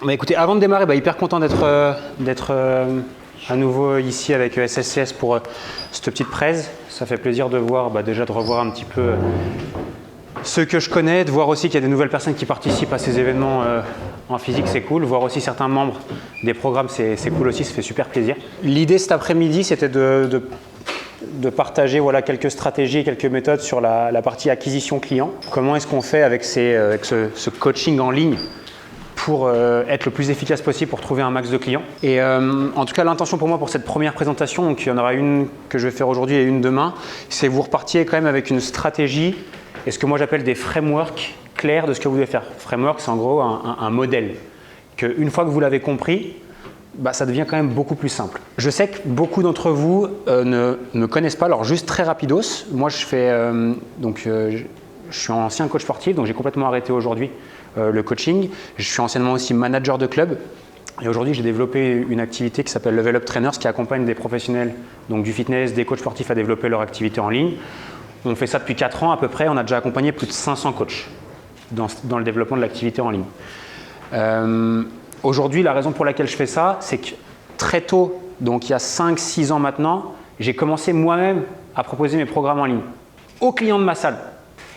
Bah, écoutez, avant de démarrer, hyper content d'être à nouveau ici avec SSCS pour cette petite presse. Ça fait plaisir de voir, déjà de revoir un petit peu ceux que je connais, de voir aussi qu'il y a des nouvelles personnes qui participent à ces événements en physique, c'est cool. Voir aussi certains membres des programmes, c'est cool aussi, ça fait super plaisir. L'idée cet après-midi, c'était de partager quelques stratégies, quelques méthodes sur la partie acquisition client. Comment est-ce qu'on fait avec ce coaching en ligne pour être le plus efficace possible pour trouver un max de clients. Et en tout cas, l'intention pour moi pour cette première présentation, donc il y en aura une que je vais faire aujourd'hui et une demain, c'est que vous repartiez quand même avec une stratégie et ce que moi j'appelle des frameworks clairs de ce que vous devez faire. Framework, c'est en gros un modèle qu'une fois que vous l'avez compris, ça devient quand même beaucoup plus simple. Je sais que beaucoup d'entre vous ne connaissent pas, alors juste très rapidos, moi je suis ancien coach sportif, donc j'ai complètement arrêté aujourd'hui le coaching. Je suis anciennement aussi manager de club et aujourd'hui j'ai développé une activité qui s'appelle Level Up Trainers qui accompagne des professionnels donc du fitness, des coachs sportifs à développer leur activité en ligne. On fait ça depuis 4 ans à peu près, on a déjà accompagné plus de 500 coachs dans le développement de l'activité en ligne. Aujourd'hui, la raison pour laquelle je fais ça, c'est que très tôt, donc il y a 5-6 ans maintenant, j'ai commencé moi-même à proposer mes programmes en ligne aux clients de ma salle.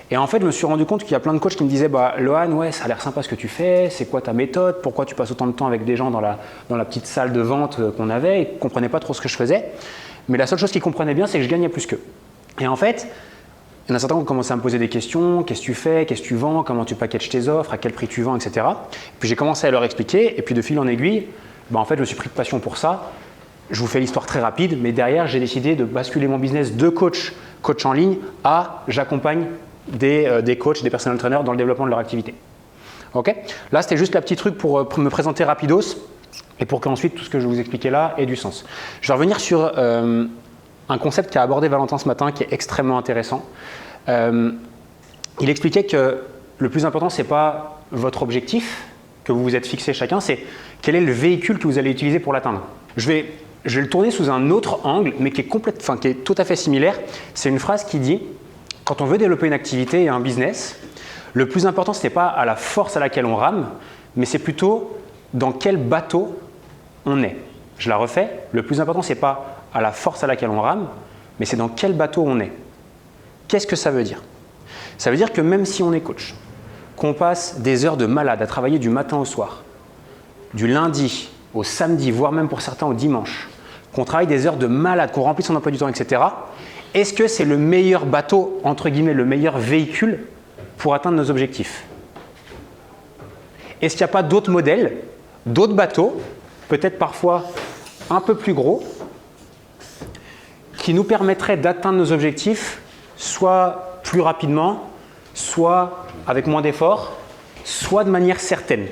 Et en fait, je me suis rendu compte qu'il y a plein de coachs qui me disaient Lohan, ouais, ça a l'air sympa ce que tu fais, c'est quoi ta méthode, pourquoi tu passes autant de temps avec des gens dans la petite salle de vente qu'on avait, et ils ne comprenaient pas trop ce que je faisais. Mais la seule chose qu'ils comprenaient bien, c'est que je gagnais plus qu'eux. Et en fait, il y en a certains qui ont commencé à me poser des questions, qu'est-ce que tu fais, qu'est-ce que tu vends, comment tu packages tes offres, à quel prix tu vends, etc. Puis j'ai commencé à leur expliquer, et puis de fil en aiguille, en fait, je me suis pris de passion pour ça. Je vous fais l'histoire très rapide, mais derrière, j'ai décidé de basculer mon business de coach en ligne à j'accompagne des coachs, des personal trainers dans le développement de leur activité. Okay, là, c'était juste la petite truc pour me présenter rapidos et pour qu'ensuite tout ce que je vais vous expliquer là ait du sens. Je vais revenir sur un concept qu'a abordé Valentin ce matin qui est extrêmement intéressant. Il expliquait que le plus important, ce n'est pas votre objectif que vous vous êtes fixé chacun, c'est quel est le véhicule que vous allez utiliser pour l'atteindre. Je vais le tourner sous un autre angle, mais qui est tout à fait similaire. C'est une phrase qui dit quand on veut développer une activité et un business, le plus important, ce n'est pas à la force à laquelle on rame, mais c'est plutôt dans quel bateau on est. Je la refais. Le plus important, ce n'est pas à la force à laquelle on rame, mais c'est dans quel bateau on est. Qu'est-ce que ça veut dire? Ça veut dire que même si on est coach, qu'on passe des heures de malade à travailler du matin au soir, du lundi au samedi, voire même pour certains au dimanche, qu'on travaille des heures de malade, qu'on remplit son emploi du temps, etc., est-ce que c'est le meilleur bateau, entre guillemets, le meilleur véhicule pour atteindre nos objectifs? Est-ce qu'il n'y a pas d'autres modèles, d'autres bateaux, peut-être parfois un peu plus gros, qui nous permettraient d'atteindre nos objectifs, soit plus rapidement, soit avec moins d'efforts, soit de manière certaine?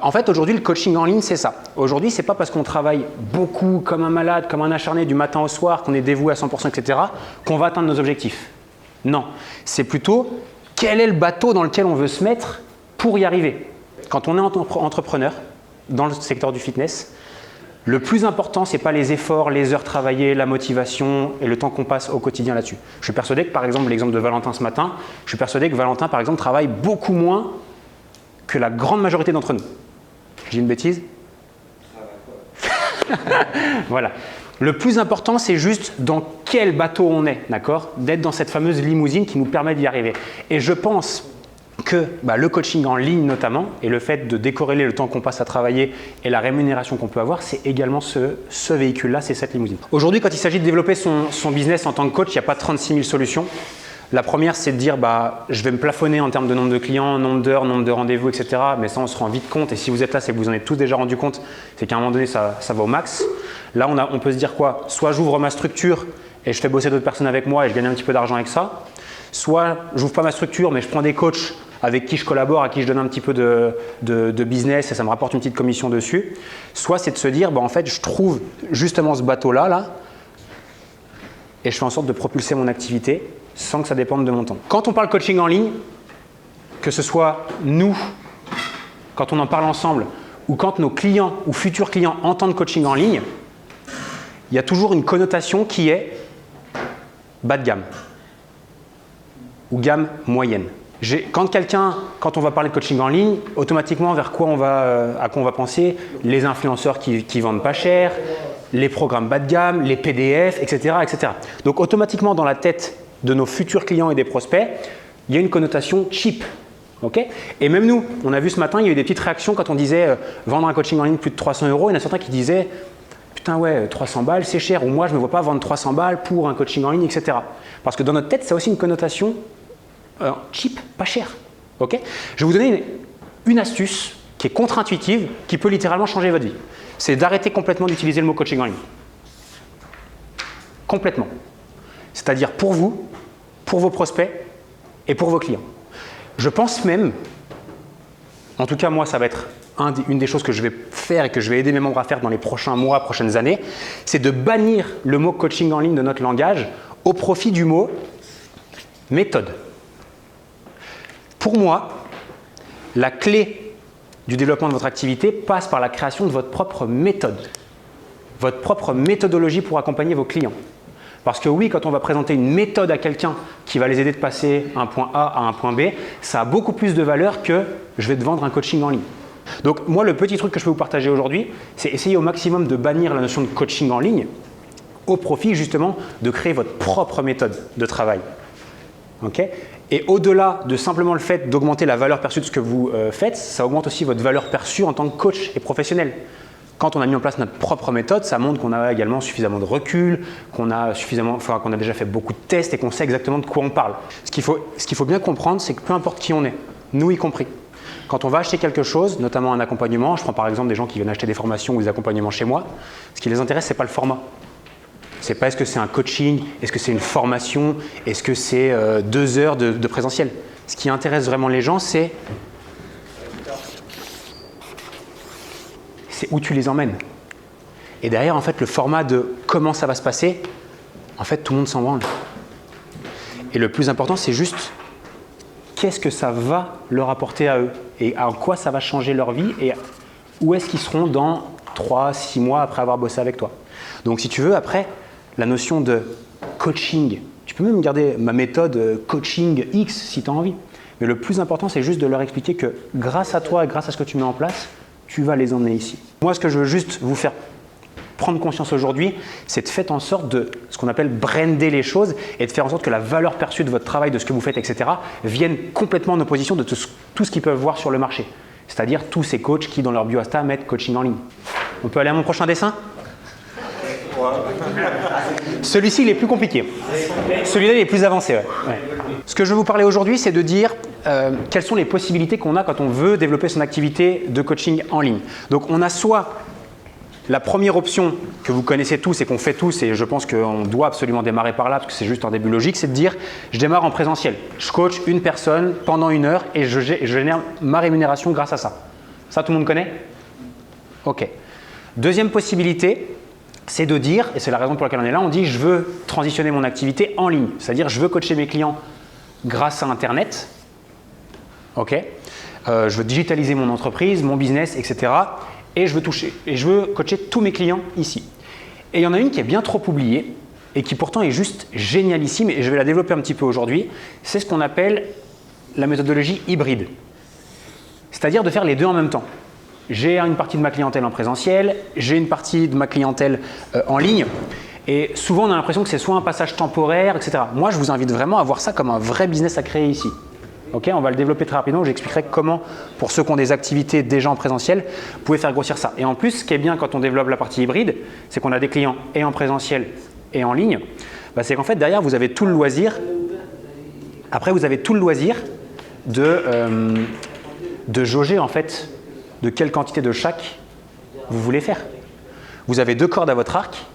En fait, aujourd'hui, le coaching en ligne, c'est ça. Aujourd'hui, ce n'est pas parce qu'on travaille beaucoup, comme un malade, comme un acharné, du matin au soir, qu'on est dévoué à 100%, etc., qu'on va atteindre nos objectifs. Non, c'est plutôt quel est le bateau dans lequel on veut se mettre pour y arriver. Quand on est entrepreneur dans le secteur du fitness, le plus important, ce n'est pas les efforts, les heures travaillées, la motivation et le temps qu'on passe au quotidien là-dessus. Je suis persuadé que, par exemple, l'exemple de Valentin ce matin, je suis persuadé que Valentin, par exemple, travaille beaucoup moins que la grande majorité d'entre nous. Je dis une bêtise? Voilà. Le plus important, c'est juste dans quel bateau on est, d'accord? D'être dans cette fameuse limousine qui nous permet d'y arriver. Et je pense que le coaching en ligne notamment, et le fait de décorréler le temps qu'on passe à travailler et la rémunération qu'on peut avoir, c'est également ce véhicule-là, c'est cette limousine. Aujourd'hui, quand il s'agit de développer son business en tant que coach, il n'y a pas 36 000 solutions. La première, c'est de dire je vais me plafonner en termes de nombre de clients, nombre d'heures, nombre de rendez-vous, etc. Mais ça, on se rend vite compte. Et si vous êtes là, c'est que vous en êtes tous déjà rendu compte. C'est qu'à un moment donné, ça va au max. Là, on peut se dire quoi? Soit j'ouvre ma structure et je fais bosser d'autres personnes avec moi et je gagne un petit peu d'argent avec ça. Soit j'ouvre pas ma structure, mais je prends des coachs avec qui je collabore, à qui je donne un petit peu de business et ça me rapporte une petite commission dessus. Soit c'est de se dire, en fait, je trouve justement ce bateau-là, et je fais en sorte de propulser mon activité sans que ça dépende de mon temps. Quand on parle coaching en ligne, que ce soit nous, quand on en parle ensemble, ou quand nos clients ou futurs clients entendent coaching en ligne, il y a toujours une connotation qui est bas de gamme ou gamme moyenne. Quand on va parler de coaching en ligne, automatiquement à quoi on va penser? Les influenceurs qui vendent pas cher, les programmes bas de gamme, les PDF, etc., etc. Donc automatiquement dans la tête de nos futurs clients et des prospects, il y a une connotation cheap. Okay, et même nous, on a vu ce matin, il y a eu des petites réactions quand on disait vendre un coaching en ligne plus de 300 €. Il y en a certains qui disaient putain ouais, 300 balles c'est cher, ou moi je ne me vois pas vendre 300 balles pour un coaching en ligne, etc. Parce que dans notre tête, ça a aussi une connotation cheap, pas cher. Okay, je vais vous donner une astuce qui est contre-intuitive, qui peut littéralement changer votre vie. C'est d'arrêter complètement d'utiliser le mot coaching en ligne. Complètement. C'est-à-dire pour vous, pour vos prospects et pour vos clients. Je pense même, en tout cas moi ça va être une des choses que je vais faire et que je vais aider mes membres à faire dans les prochains mois, prochaines années, c'est de bannir le mot coaching en ligne de notre langage au profit du mot méthode. Pour moi, la clé du développement de votre activité passe par la création de votre propre méthode, votre propre méthodologie pour accompagner vos clients. Parce que oui, quand on va présenter une méthode à quelqu'un qui va les aider de passer un point A à un point B, ça a beaucoup plus de valeur que je vais te vendre un coaching en ligne. Donc moi, le petit truc que je peux vous partager aujourd'hui, c'est essayer au maximum de bannir la notion de coaching en ligne au profit justement de créer votre propre méthode de travail. Okay, et au-delà de simplement le fait d'augmenter la valeur perçue de ce que vous faites, ça augmente aussi votre valeur perçue en tant que coach et professionnel. Quand on a mis en place notre propre méthode, ça montre qu'on a également suffisamment de recul, qu'on a déjà fait beaucoup de tests et qu'on sait exactement de quoi on parle. Ce qu'il faut bien comprendre, c'est que peu importe qui on est, nous y compris, quand on va acheter quelque chose, notamment un accompagnement, je prends par exemple des gens qui viennent acheter des formations ou des accompagnements chez moi, ce qui les intéresse, ce n'est pas le format. C'est pas est-ce que c'est un coaching, est-ce que c'est une formation, est-ce que c'est 2 heures de présentiel. Ce qui intéresse vraiment les gens, c'est où tu les emmènes. Et derrière, en fait, le format de comment ça va se passer, en fait, tout le monde s'en branle. Et le plus important, c'est juste qu'est-ce que ça va leur apporter à eux et en quoi ça va changer leur vie et où est-ce qu'ils seront dans 3-6 mois après avoir bossé avec toi. Donc, si tu veux, après, la notion de coaching, tu peux même garder ma méthode coaching X si tu as envie. Mais le plus important, c'est juste de leur expliquer que grâce à toi et grâce à ce que tu mets en place, tu vas les emmener ici. Moi, ce que je veux juste vous faire prendre conscience aujourd'hui, c'est de faire en sorte de ce qu'on appelle brander les choses et de faire en sorte que la valeur perçue de votre travail, de ce que vous faites, etc., vienne complètement en opposition de tout ce qu'ils peuvent voir sur le marché. C'est-à-dire tous ces coachs qui, dans leur bio Insta, mettent coaching en ligne. On peut aller à mon prochain dessin ? Celui-ci, il est plus compliqué. Celui-là, il est plus avancé. Ouais. Ce que je vais vous parler aujourd'hui, c'est de dire quelles sont les possibilités qu'on a quand on veut développer son activité de coaching en ligne. Donc, on a soit la première option que vous connaissez tous et qu'on fait tous, et je pense qu'on doit absolument démarrer par là parce que c'est juste un début logique, c'est de dire je démarre en présentiel. Je coach une personne pendant 1 heure et je génère ma rémunération grâce à ça. Ça, tout le monde connaît ? Ok. Deuxième possibilité, c'est de dire, et c'est la raison pour laquelle on est là, on dit je veux transitionner mon activité en ligne. C'est-à-dire je veux coacher mes clients grâce à Internet. Ok. Je veux digitaliser mon entreprise, mon business, etc. Et je veux coacher tous mes clients ici. Et il y en a une qui est bien trop oubliée et qui pourtant est juste génialissime et je vais la développer un petit peu aujourd'hui. C'est ce qu'on appelle la méthodologie hybride. C'est-à-dire de faire les deux en même temps. J'ai une partie de ma clientèle en présentiel, j'ai une partie de ma clientèle en ligne. Et souvent, on a l'impression que c'est soit un passage temporaire, etc. Moi, je vous invite vraiment à voir ça comme un vrai business à créer ici. Okay, on va le développer très rapidement. J'expliquerai comment, pour ceux qui ont des activités déjà en présentiel, vous pouvez faire grossir ça. Et en plus, ce qui est bien quand on développe la partie hybride, c'est qu'on a des clients et en présentiel et en ligne. Bah, c'est qu'en fait, derrière, vous avez tout le loisir. Après, vous avez tout le loisir de jauger en fait de quelle quantité de chaque vous voulez faire. Vous avez 2 cordes à votre arc.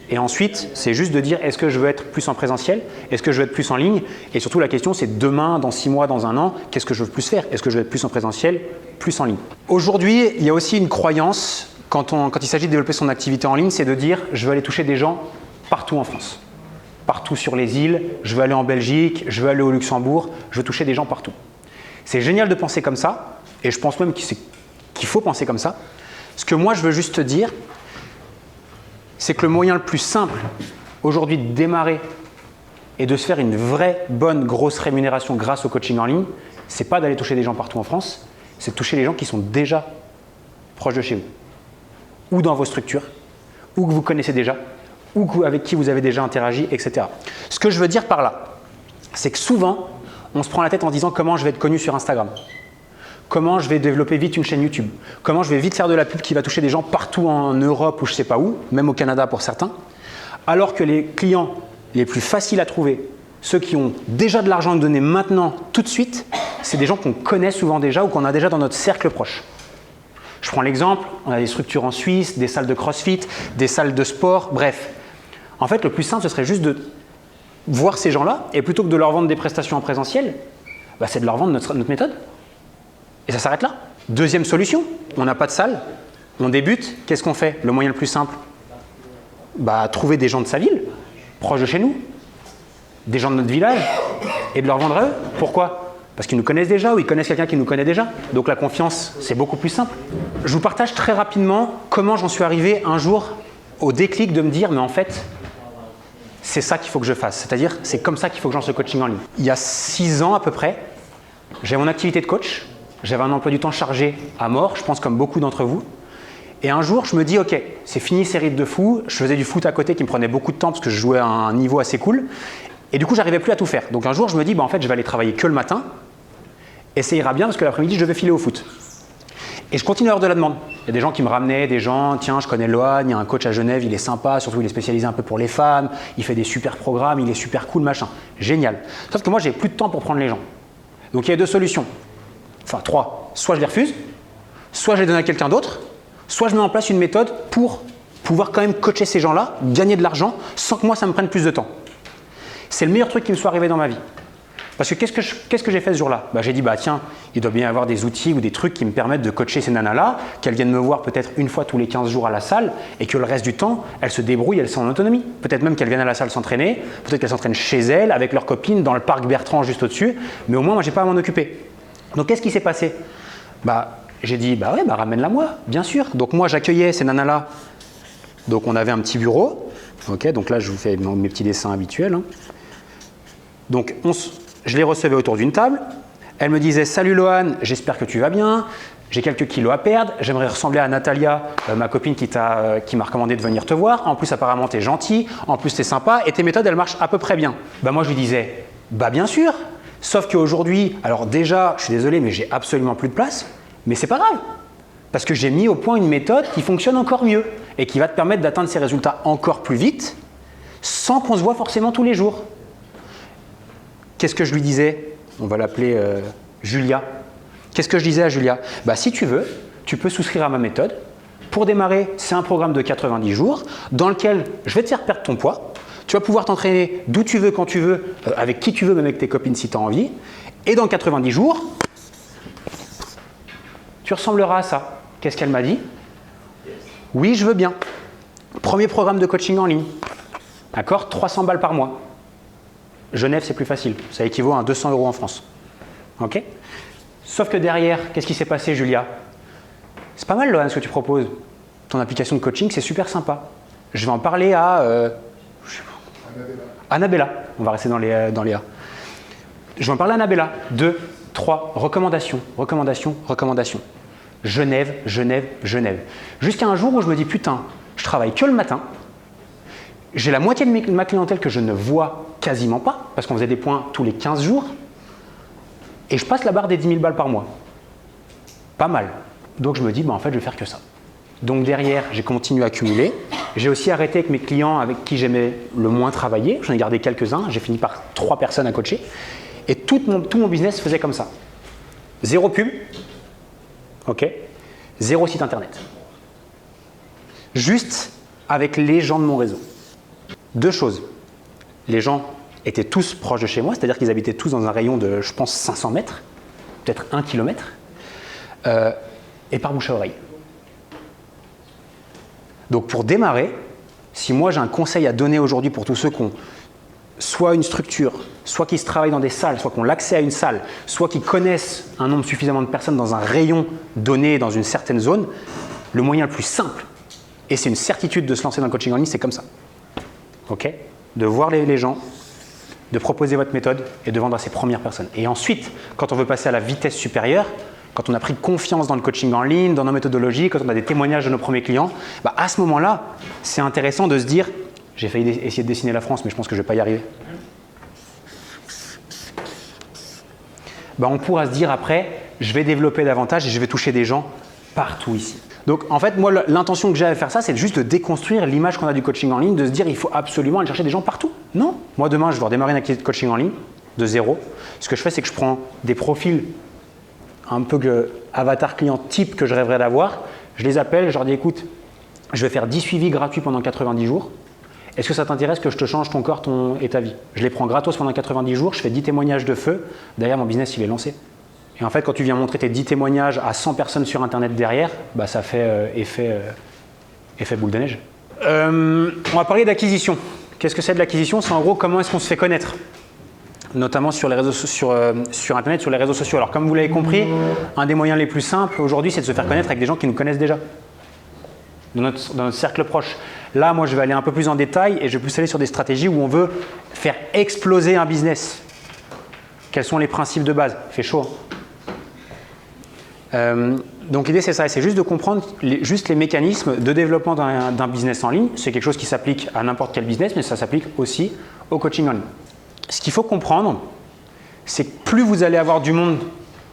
Et ensuite, c'est juste de dire est-ce que je veux être plus en présentiel, est-ce que je veux être plus en ligne, et surtout la question c'est demain, dans 6 mois, dans 1 an, qu'est-ce que je veux plus faire? Est-ce que je veux être plus en présentiel, plus en ligne? Aujourd'hui, il y a aussi une croyance quand il s'agit de développer son activité en ligne, c'est de dire je veux aller toucher des gens partout en France, partout sur les îles, je veux aller en Belgique, je veux aller au Luxembourg, je veux toucher des gens partout. C'est génial de penser comme ça, et je pense même qu'il faut penser comme ça. Ce que moi je veux juste te dire, c'est que le moyen le plus simple aujourd'hui de démarrer et de se faire une vraie, bonne, grosse rémunération grâce au coaching en ligne, c'est pas d'aller toucher des gens partout en France, c'est de toucher les gens qui sont déjà proches de chez vous, ou dans vos structures, ou que vous connaissez déjà, ou avec qui vous avez déjà interagi, etc. Ce que je veux dire par là, c'est que souvent, on se prend la tête en disant comment je vais être connu sur Instagram, comment je vais développer vite une chaîne YouTube, comment je vais vite faire de la pub qui va toucher des gens partout en Europe ou je ne sais pas où, même au Canada pour certains, alors que les clients les plus faciles à trouver, ceux qui ont déjà de l'argent à donner maintenant, tout de suite, c'est des gens qu'on connaît souvent déjà ou qu'on a déjà dans notre cercle proche. Je prends l'exemple, on a des structures en Suisse, des salles de crossfit, des salles de sport, bref. En fait, le plus simple, ce serait juste de voir ces gens-là et plutôt que de leur vendre des prestations en présentiel, bah, c'est de leur vendre notre méthode. Et ça s'arrête là. Deuxième solution, on n'a pas de salle, on débute, qu'est-ce qu'on fait? Le moyen le plus simple, bah, trouver des gens de sa ville, proches de chez nous, des gens de notre village, et de leur vendre à eux. Pourquoi? Parce qu'ils nous connaissent déjà ou ils connaissent quelqu'un qui nous connaît déjà. Donc la confiance, c'est beaucoup plus simple. Je vous partage très rapidement comment j'en suis arrivé un jour au déclic de me dire, mais en fait, c'est ça qu'il faut que je fasse. C'est-à-dire, c'est comme ça qu'il faut que je lance le coaching en ligne. Il y a 6 ans à peu près, j'avais mon activité de coach, j'avais un emploi du temps chargé à mort, je pense comme beaucoup d'entre vous. Et un jour, je me dis, ok, c'est fini ces rythmes de fou. Je faisais du foot à côté qui me prenait beaucoup de temps parce que je jouais à un niveau assez cool. Et du coup, j'arrivais plus à tout faire. Donc un jour, je me dis, bah, en fait, je vais aller travailler que le matin. Et ça ira bien parce que l'après-midi, je devais filer au foot. Et je continue à avoir de la demande. Il y a des gens qui me ramenaient, des gens, tiens, je connais Lohan, il y a un coach à Genève, il est sympa, surtout il est spécialisé un peu pour les femmes, il fait des super programmes, il est super cool, machin. Génial. Sauf que moi, j'ai plus de temps pour prendre les gens. Donc il y a 2 solutions. Enfin 3. Soit je les refuse, soit je les donne à quelqu'un d'autre, soit je mets en place une méthode pour pouvoir quand même coacher ces gens-là, gagner de l'argent, sans que moi ça me prenne plus de temps. C'est le meilleur truc qui me soit arrivé dans ma vie. Parce que qu'est-ce que j'ai fait ce jour-là? Bah, j'ai dit, bah, tiens, il doit bien y avoir des outils ou des trucs qui me permettent de coacher ces nanas-là, qu'elles viennent me voir peut-être une fois tous les 15 jours à la salle et que le reste du temps, elles se débrouillent, elles sont en autonomie. Peut-être même qu'elles viennent à la salle s'entraîner, peut-être qu'elles s'entraînent chez elles, avec leurs copines, dans le parc Bertrand juste au-dessus, mais au moins, moi, j'ai pas à m'en occuper. Donc, qu'est-ce qui s'est passé? Bah, j'ai dit, bah ouais, bah, ramène-la moi, bien sûr. Donc, moi, j'accueillais ces nanas-là. Donc, on avait un petit bureau. Ok, donc là, je vous fais mes petits dessins habituels. Hein. Donc, je les recevais autour d'une table. Elle me disait « Salut Lohan, j'espère que tu vas bien. J'ai quelques kilos à perdre. J'aimerais ressembler à Natalia, ma copine qui m'a recommandé de venir te voir. En plus, apparemment, tu es gentil. En plus, tu es sympa. Et tes méthodes, elles marchent à peu près bien. » Bah, moi, je lui disais « Bah, bien sûr. Sauf qu'aujourd'hui, alors déjà, je suis désolé, mais j'ai absolument plus de place. Mais c'est pas grave. Parce que j'ai mis au point une méthode qui fonctionne encore mieux et qui va te permettre d'atteindre ces résultats encore plus vite sans qu'on se voit forcément tous les jours. » Qu'est-ce que je lui disais? On va l'appeler Julia. Qu'est-ce que je disais à Julia? Bah, si tu veux, tu peux souscrire à ma méthode. Pour démarrer, c'est un programme de 90 jours dans lequel je vais te faire perdre ton poids. Tu vas pouvoir t'entraîner d'où tu veux, quand tu veux, avec qui tu veux, même avec tes copines si tu as envie. Et dans 90 jours, tu ressembleras à ça. Qu'est-ce qu'elle m'a dit? Oui, je veux bien. Premier programme de coaching en ligne. D'accord? 300 balles par mois. Genève, c'est plus facile. Ça équivaut à 200 € en France. Ok? Sauf que derrière, qu'est-ce qui s'est passé, Julia? C'est pas mal, Lohan, ce que tu proposes. Ton application de coaching, c'est super sympa. Je vais en parler à Annabella. On va rester dans les A. Je vais en parler à Annabella. 2, 3, recommandations, recommandations, recommandations. Genève, Genève, Genève. Jusqu'à un jour où je me dis, putain, je travaille que le matin. J'ai la moitié de ma clientèle que je ne vois quasiment pas, parce qu'on faisait des points tous les 15 jours, et je passe la barre des 10 000 balles par mois. Pas mal. Donc je me dis, bah, en fait, je vais faire que ça. Donc derrière, j'ai continué à accumuler. J'ai aussi arrêté avec mes clients avec qui j'aimais le moins travailler. J'en ai gardé quelques-uns. J'ai fini par 3 personnes à coacher. Et tout mon business se faisait comme ça. 0 pub, ok, 0 site internet. Juste avec les gens de mon réseau. 2 choses. Les gens étaient tous proches de chez moi, c'est-à-dire qu'ils habitaient tous dans un rayon de, je pense, 500 mètres, peut-être 1 kilomètre, et par bouche à oreille. Donc pour démarrer, si moi j'ai un conseil à donner aujourd'hui pour tous ceux qui ont soit une structure, soit qui se travaillent dans des salles, soit qui ont l'accès à une salle, soit qui connaissent un nombre suffisamment de personnes dans un rayon donné dans une certaine zone, le moyen le plus simple, et c'est une certitude de se lancer dans le coaching en ligne, c'est comme ça. Ok? De voir les gens, de proposer votre méthode et de vendre à ses premières personnes. Et ensuite, quand on veut passer à la vitesse supérieure, quand on a pris confiance dans le coaching en ligne, dans nos méthodologies, quand on a des témoignages de nos premiers clients, bah à ce moment-là, c'est intéressant de se dire « j'ai failli essayer de dessiner la France, mais je pense que je ne vais pas y arriver ». Bah on pourra se dire après « je vais développer davantage et je vais toucher des gens partout ici ». Donc en fait, moi, l'intention que j'ai à faire ça, c'est juste de déconstruire l'image qu'on a du coaching en ligne, de se dire il faut absolument aller chercher des gens partout. Non. Moi, demain, je vais redémarrer une activité de coaching en ligne de zéro. Ce que je fais, c'est que je prends des profils un peu avatar client type que je rêverais d'avoir. Je les appelle, je leur dis écoute, je vais faire 10 suivis gratuits pendant 90 jours. Est-ce que ça t'intéresse que je te change ton corps et ta vie? Je les prends gratos pendant 90 jours, je fais 10 témoignages de feu. Derrière, mon business, il est lancé. Et en fait, quand tu viens montrer tes 10 témoignages à 100 personnes sur Internet derrière, bah, ça fait effet boule de neige. On va parler d'acquisition. Qu'est-ce que c'est de l'acquisition? C'est en gros comment est-ce qu'on se fait connaître, notamment sur les réseaux, sur Internet, sur les réseaux sociaux. Alors comme vous l'avez compris, un des moyens les plus simples aujourd'hui, c'est de se faire connaître avec des gens qui nous connaissent déjà, dans notre cercle proche. Là, moi, je vais aller un peu plus en détail et je vais plus aller sur des stratégies où on veut faire exploser un business. Quels sont les principes de base? Il fait chaud. Donc l'idée c'est ça, c'est juste de comprendre juste les mécanismes de développement d'un business en ligne. C'est quelque chose qui s'applique à n'importe quel business, mais ça s'applique aussi au coaching en ligne. Ce qu'il faut comprendre, c'est que plus vous allez avoir du monde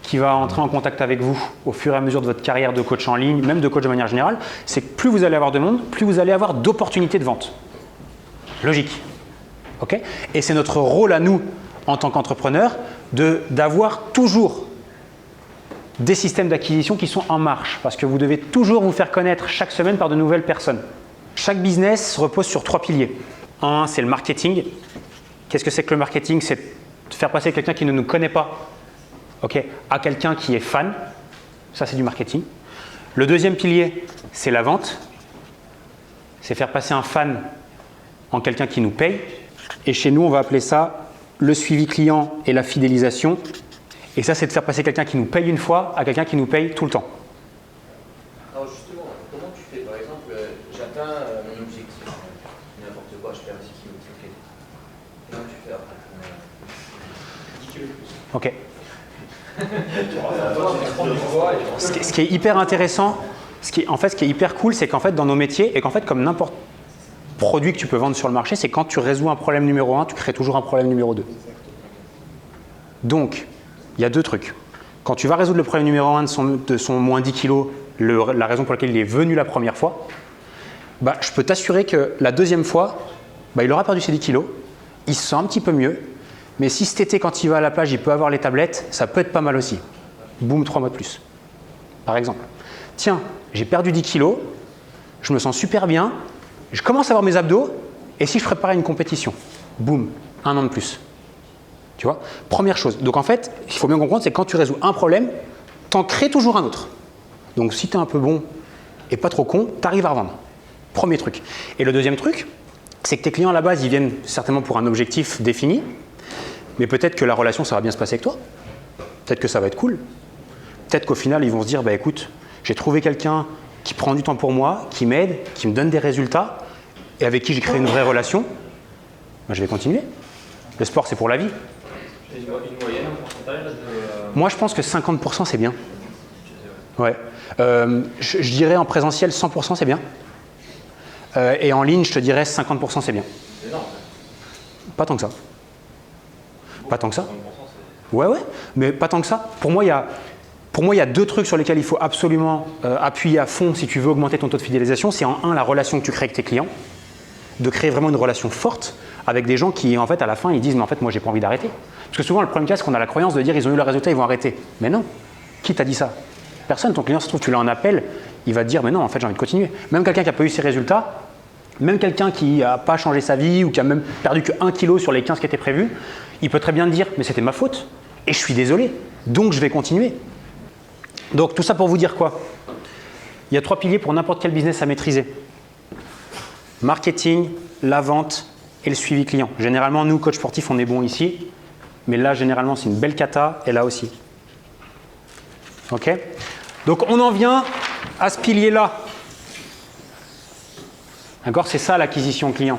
qui va entrer en contact avec vous au fur et à mesure de votre carrière de coach en ligne, même de coach de manière générale, c'est que plus vous allez avoir de monde, plus vous allez avoir d'opportunités de vente. Logique. Okay? Et c'est notre rôle à nous, en tant qu'entrepreneurs, d'avoir toujours des systèmes d'acquisition qui sont en marche parce que vous devez toujours vous faire connaître chaque semaine par de nouvelles personnes. Chaque business repose sur 3 piliers. Un, c'est le marketing. Qu'est-ce que c'est que le marketing? C'est de faire passer quelqu'un qui ne nous connaît pas, à quelqu'un qui est fan. Ça, c'est du marketing. Le deuxième pilier, c'est la vente. C'est faire passer un fan en quelqu'un qui nous paye. Et chez nous, on va appeler ça le suivi client et la fidélisation. Et ça, c'est de faire passer quelqu'un qui nous paye une fois à quelqu'un qui nous paye tout le temps. Alors justement, comment tu fais? Par exemple, j'atteins mon objectif, n'importe quoi, je perds 10 kilos, ok. Comment tu fais après? 10 kilos de plus. Ok. Ce qui est hyper intéressant, ce qui est hyper cool, c'est qu'en fait, dans nos métiers, et qu'en fait, comme n'importe quel produit que tu peux vendre sur le marché, c'est quand tu résous un problème numéro 1, tu crées toujours un problème numéro 2. Donc, il y a deux trucs. Quand tu vas résoudre le problème numéro 1 de son moins 10 kg, la raison pour laquelle il est venu la première fois, bah, je peux t'assurer que la deuxième fois, bah, il aura perdu ses 10 kg, il se sent un petit peu mieux, mais si cet été, quand il va à la plage, il peut avoir les tablettes, ça peut être pas mal aussi. Boum, 3 mois de plus, par exemple. Tiens, j'ai perdu 10 kg, je me sens super bien, je commence à avoir mes abdos, et si je préparais une compétition? Boum, 1 an de plus. Tu vois? Première chose. Donc en fait, il faut bien comprendre, c'est que quand tu résous un problème, tu en crées toujours un autre. Donc si tu es un peu bon et pas trop con, tu arrives à revendre. Premier truc. Et le deuxième truc, c'est que tes clients à la base, ils viennent certainement pour un objectif défini, mais peut-être que la relation, ça va bien se passer avec toi. Peut-être que ça va être cool. Peut-être qu'au final, ils vont se dire, bah écoute, j'ai trouvé quelqu'un qui prend du temps pour moi, qui m'aide, qui me donne des résultats, et avec qui j'ai créé une vraie relation. Bah, je vais continuer. Le sport, c'est pour la vie. Une moyenne, un pourcentage de... Moi, je pense que 50%, c'est bien. Ouais. Je dirais en présentiel, 100%, c'est bien. Et en ligne, je te dirais 50%, c'est bien. C'est énorme. Pas tant que ça. Pas tant que ça. Ouais, mais pas tant que ça. Pour moi, il y a deux trucs sur lesquels il faut absolument appuyer à fond si tu veux augmenter ton taux de fidélisation. C'est en un, la relation que tu crées avec tes clients. De créer vraiment une relation forte avec des gens qui, en fait, à la fin, ils disent « mais en fait, moi, j'ai pas envie d'arrêter ». Parce que souvent, le problème qu'il y a, c'est qu'on a la croyance de dire « ils ont eu le résultat, ils vont arrêter ». Mais non. Qui t'a dit ça? Personne. Ton client, se trouve, tu l'as en appel, il va te dire « mais non, en fait, j'ai envie de continuer ». Même quelqu'un qui n'a pas eu ses résultats, même quelqu'un qui n'a pas changé sa vie ou qui a même perdu que 1 kilo sur les 15 qui étaient prévus, il peut très bien te dire « mais c'était ma faute et je suis désolé, donc je vais continuer ». Donc, tout ça pour vous dire quoi? Il y a 3 piliers pour n'importe quel business à maîtriser. Marketing, la vente et le suivi client. Généralement, nous, coach sportifs, on est bon ici. Mais là, généralement, c'est une belle cata et là aussi. OK? Donc, on en vient à ce pilier-là. D'accord? C'est ça l'acquisition client.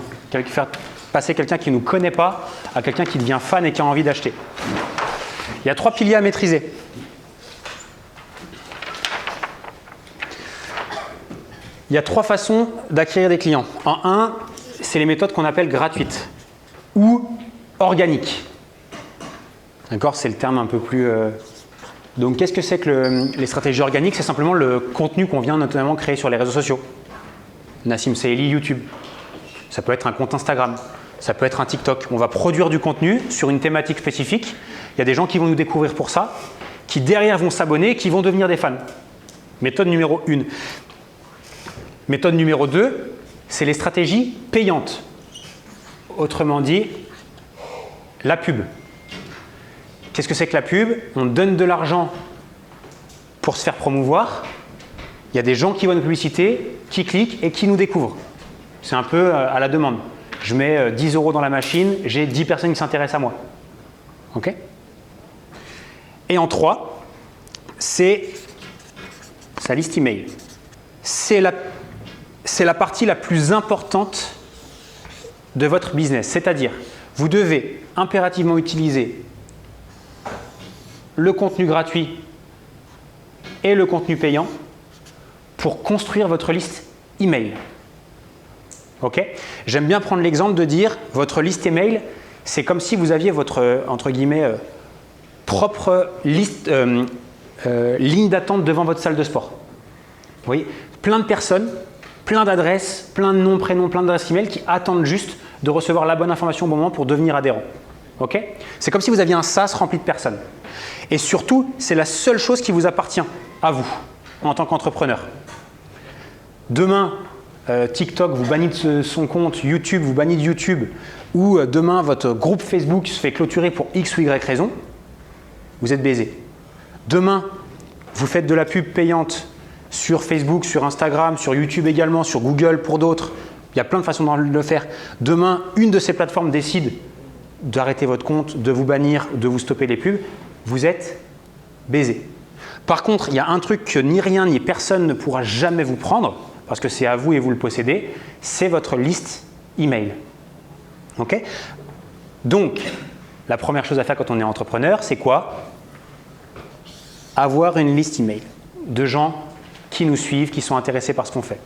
passer quelqu'un qui ne nous connaît pas à quelqu'un qui devient fan et qui a envie d'acheter. Il y a 3 piliers à maîtriser. Il y a 3 façons d'acquérir des clients. En 1, c'est les méthodes qu'on appelle gratuites ou organiques. D'accord, c'est le terme un peu plus… Donc, qu'est-ce que c'est que les stratégies organiques? C'est simplement le contenu qu'on vient notamment créer sur les réseaux sociaux. Nassim Saïli, YouTube. Ça peut être un compte Instagram. Ça peut être un TikTok. On va produire du contenu sur une thématique spécifique. Il y a des gens qui vont nous découvrir pour ça, qui derrière vont s'abonner, qui vont devenir des fans. Méthode numéro 1. Méthode numéro 2, c'est les stratégies payantes. Autrement dit, la pub. Qu'est-ce que c'est que la pub? On donne de l'argent pour se faire promouvoir. Il y a des gens qui voient nos publicités, qui cliquent et qui nous découvrent. C'est un peu à la demande. Je mets 10 € dans la machine, j'ai 10 personnes qui s'intéressent à moi. OK? Et en 3, c'est sa liste email. C'est la partie la plus importante de votre business. C'est-à-dire, vous devez impérativement utiliser le contenu gratuit et le contenu payant pour construire votre liste email. Ok? J'aime bien prendre l'exemple de dire votre liste email, c'est comme si vous aviez votre entre guillemets propre liste, ligne d'attente devant votre salle de sport. Vous voyez, plein de personnes, plein d'adresses, plein de noms, prénoms, plein d'adresses email qui attendent juste de recevoir la bonne information au bon moment pour devenir adhérent. Ok? C'est comme si vous aviez un SaaS rempli de personnes. Et surtout, c'est la seule chose qui vous appartient à vous en tant qu'entrepreneur. Demain, TikTok vous bannit de son compte, YouTube vous bannit de YouTube, ou demain votre groupe Facebook se fait clôturer pour X ou Y raison, vous êtes baisé. Demain, vous faites de la pub payante sur Facebook, sur Instagram, sur YouTube également, sur Google pour d'autres. Il y a plein de façons de le faire. Demain, une de ces plateformes décide d'arrêter votre compte, de vous bannir, de vous stopper les pubs, vous êtes baisé. Par contre, il y a un truc que ni rien ni personne ne pourra jamais vous prendre, parce que c'est à vous et vous le possédez, c'est votre liste email. Ok? Donc, la première chose à faire quand on est entrepreneur, c'est quoi? Avoir une liste email de gens qui nous suivent, qui sont intéressés par ce qu'on fait.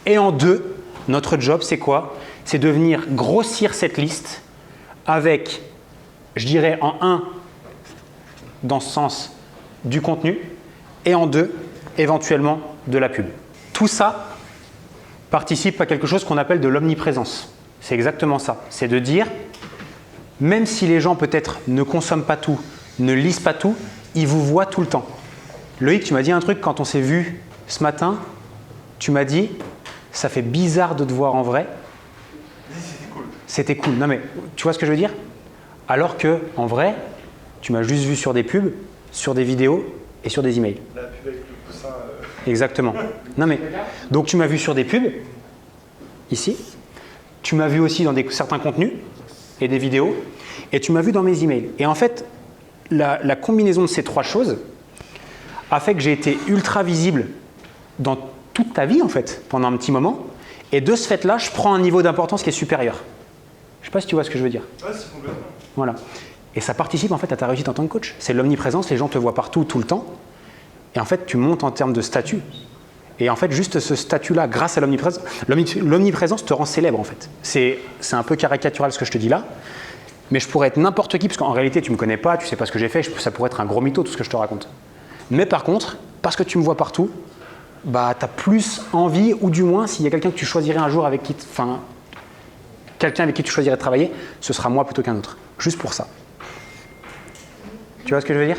Et en 2, notre job, c'est quoi? C'est de venir grossir cette liste avec, je dirais en 1, dans ce sens, du contenu, et en 2, éventuellement, de la pub. Tout ça participe à quelque chose qu'on appelle de l'omniprésence. C'est exactement ça. C'est de dire, même si les gens peut-être ne consomment pas tout, ne lisent pas tout, ils vous voient tout le temps. Loïc, tu m'as dit un truc quand on s'est vu ce matin. Tu m'as dit, ça fait bizarre de te voir en vrai. C'était cool. C'était cool. Non mais, tu vois ce que je veux dire? Alors que, en vrai, tu m'as juste vu sur des pubs, sur des vidéos et sur des emails. La pub avec le poussin. Exactement. Non mais, donc tu m'as vu sur des pubs, ici. Tu m'as vu aussi dans certains contenus et des vidéos. Et tu m'as vu dans mes emails. Et en fait, la combinaison de ces 3 choses a fait que j'ai été ultra visible dans toute ta vie en fait, pendant un petit moment. Et de ce fait-là, je prends un niveau d'importance qui est supérieur. Je ne sais pas si tu vois ce que je veux dire. Ouais, c'est complètement. Voilà. Et ça participe en fait à ta réussite en tant que coach. C'est l'omniprésence, les gens te voient partout, tout le temps. Et en fait, tu montes en termes de statut. Et en fait, juste ce statut-là, grâce à l'omniprésence, l'omniprésence te rend célèbre en fait. C'est un peu caricatural ce que je te dis là. Mais je pourrais être n'importe qui, parce qu'en réalité, tu ne me connais pas, tu ne sais pas ce que j'ai fait, ça pourrait être un gros mytho tout ce que je te raconte. Mais par contre, parce que tu me vois partout, bah, tu as plus envie, ou du moins, s'il y a quelqu'un que tu choisirais un jour avec qui, quelqu'un avec qui tu choisirais de travailler, ce sera moi plutôt qu'un autre. Juste pour ça. Tu vois ce que je veux dire?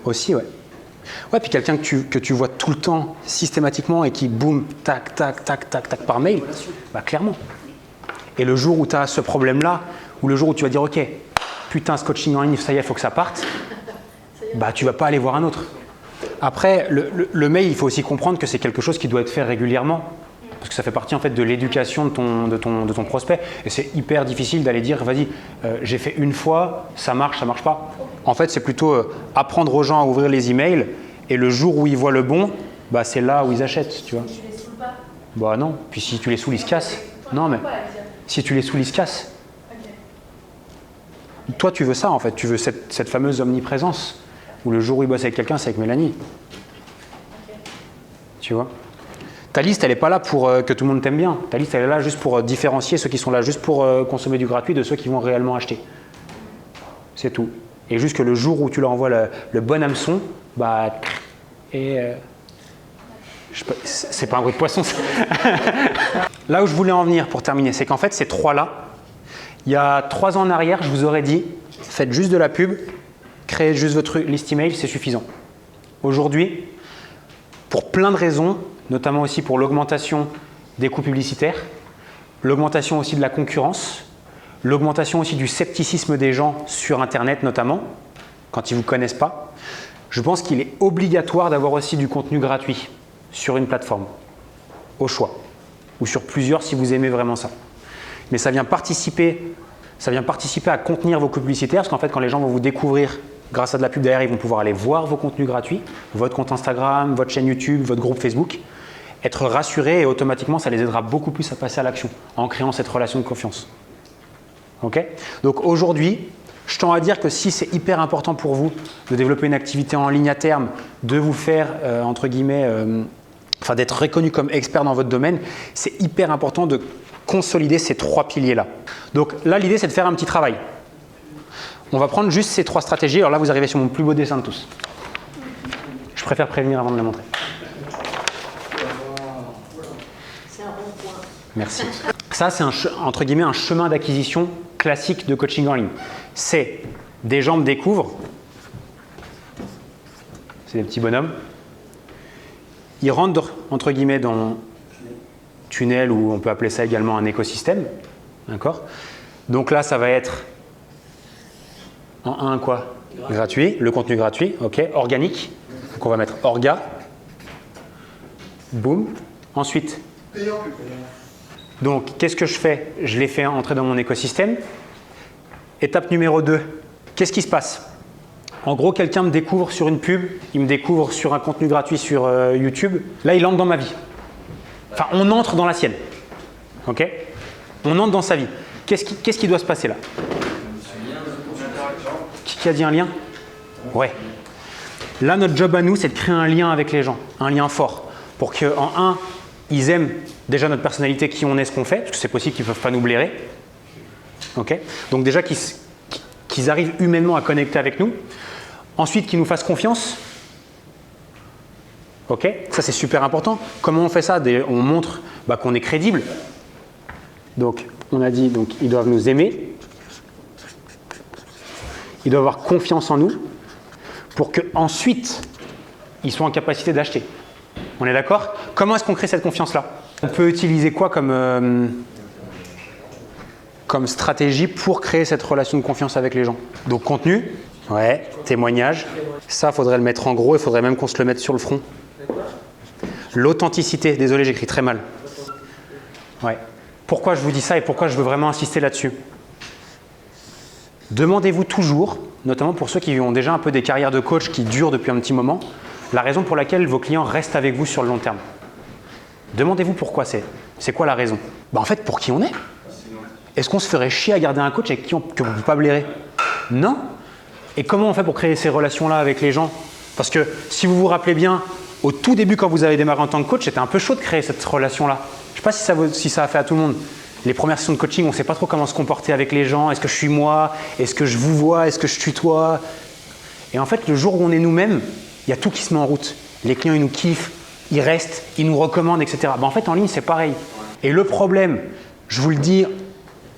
Aussi, ouais. Ouais, puis quelqu'un que tu vois tout le temps, systématiquement, et qui boum, tac, tac, tac, tac, tac, par mail, bah clairement. Et le jour où tu as ce problème-là, ou le jour où tu vas dire, ok, putain, ce coaching en ligne, ça y est, il faut que ça parte, bah tu vas pas aller voir un autre. Après, le mail, il faut aussi comprendre que c'est quelque chose qui doit être fait régulièrement. Parce que ça fait partie en fait de l'éducation de ton prospect. Et c'est hyper difficile d'aller dire, vas-y, j'ai fait une fois, ça marche pas. En fait, c'est plutôt apprendre aux gens à ouvrir les emails. Et le jour où ils voient le bon, bah, c'est là où ils achètent, tu vois. Tu les saoules pas? Bah non. Puis si tu les saoules, ils se cassent. Non mais. Pourquoi elle vient? Si tu les saoules, ils se cassent. Toi, tu veux ça en fait. Tu veux cette fameuse omniprésence où le jour où il bosse avec quelqu'un, c'est avec Mélanie. Tu vois? Ta liste, elle n'est pas là pour que tout le monde t'aime bien. Ta liste, elle est là juste pour différencier ceux qui sont là juste pour consommer du gratuit de ceux qui vont réellement acheter. C'est tout. Et juste que le jour où tu leur envoies le bon hameçon, bah, c'est pas un bruit de poisson. Là où je voulais en venir pour terminer, c'est qu'en fait, ces trois-là, il y a 3 ans en arrière, je vous aurais dit, faites juste de la pub, créez juste votre liste email, c'est suffisant. Aujourd'hui, pour plein de raisons, notamment aussi pour l'augmentation des coûts publicitaires, l'augmentation aussi de la concurrence, l'augmentation aussi du scepticisme des gens sur Internet notamment, quand ils ne vous connaissent pas, je pense qu'il est obligatoire d'avoir aussi du contenu gratuit sur une plateforme, au choix, ou sur plusieurs si vous aimez vraiment ça. Mais ça vient participer à contenir vos coûts publicitaires, parce qu'en fait, quand les gens vont vous découvrir grâce à de la pub derrière, ils vont pouvoir aller voir vos contenus gratuits, votre compte Instagram, votre chaîne YouTube, votre groupe Facebook, être rassurés et automatiquement, ça les aidera beaucoup plus à passer à l'action en créant cette relation de confiance. Ok ? Donc aujourd'hui, je tends à dire que si c'est hyper important pour vous de développer une activité en ligne à terme, de vous faire, entre guillemets, d'être reconnu comme expert dans votre domaine, c'est hyper important de consolider ces 3 piliers-là. Donc là, l'idée, c'est de faire un petit travail. On va prendre juste ces 3 stratégies. Alors là, vous arrivez sur mon plus beau dessin de tous. Je préfère prévenir avant de les montrer. C'est un bon point. Merci. Ça, c'est entre guillemets un chemin d'acquisition classique de coaching en ligne. C'est des gens me découvrent. C'est des petits bonhommes. Ils rentrent, entre guillemets, dans tunnel, ou on peut appeler ça également un écosystème. D'accord ? Donc là, ça va être en 1 quoi ? Gratuit, le contenu gratuit, ok, organique. Donc on va mettre orga. Boum. Ensuite, donc qu'est-ce que je fais ? Je les fais entrer dans mon écosystème. Étape numéro 2, qu'est-ce qui se passe ? En gros, quelqu'un me découvre sur une pub, il me découvre sur un contenu gratuit sur YouTube. Là, il entre dans ma vie. Enfin, on entre dans la sienne. Ok ? On entre dans sa vie. Qu'est-ce qui doit se passer là ? Qui a dit un lien ? Ouais. Là, notre job à nous, c'est de créer un lien avec les gens, un lien fort. Pour qu'en un, ils aiment déjà notre personnalité, qui on est, ce qu'on fait, parce que c'est possible qu'ils ne peuvent pas nous blairer. Ok ? Donc déjà, qu'ils arrivent humainement à connecter avec nous. Ensuite, qu'ils nous fassent confiance. Ok ? Ça, c'est super important. Comment on fait ça ? On montre qu'on est crédible. Donc, on a dit, ils doivent nous aimer. Ils doivent avoir confiance en nous pour qu'ensuite, ils soient en capacité d'acheter. On est d'accord ? Comment est-ce qu'on crée cette confiance-là ? On peut utiliser quoi comme stratégie pour créer cette relation de confiance avec les gens ? Donc, contenu, ouais, témoignage. Ça, il faudrait le mettre en gros, il faudrait même qu'on se le mette sur le front. L'authenticité, désolé, j'écris très mal. Ouais. Pourquoi je vous dis ça et pourquoi je veux vraiment insister là-dessus ? Demandez-vous toujours, notamment pour ceux qui ont déjà un peu des carrières de coach qui durent depuis un petit moment, la raison pour laquelle vos clients restent avec vous sur le long terme. Demandez-vous pourquoi c'est. C'est quoi la raison ? En fait, pour qui on est. Est-ce qu'on se ferait chier à garder un coach avec qui que vous ne pouvez pas blairer ? Non. Et comment on fait pour créer ces relations-là avec les gens ? Parce que si vous vous rappelez bien, au tout début, quand vous avez démarré en tant que coach, c'était un peu chaud de créer cette relation-là. Je ne sais pas si ça a fait à tout le monde. Les premières sessions de coaching, on ne sait pas trop comment se comporter avec les gens. Est-ce que je suis moi ? Est-ce que je vous vois ? Est-ce que je tutoie ? Et en fait, le jour où on est nous-mêmes, il y a tout qui se met en route. Les clients, ils nous kiffent, ils restent, ils nous recommandent, etc. En fait, en ligne, c'est pareil. Et le problème, je vous le dis,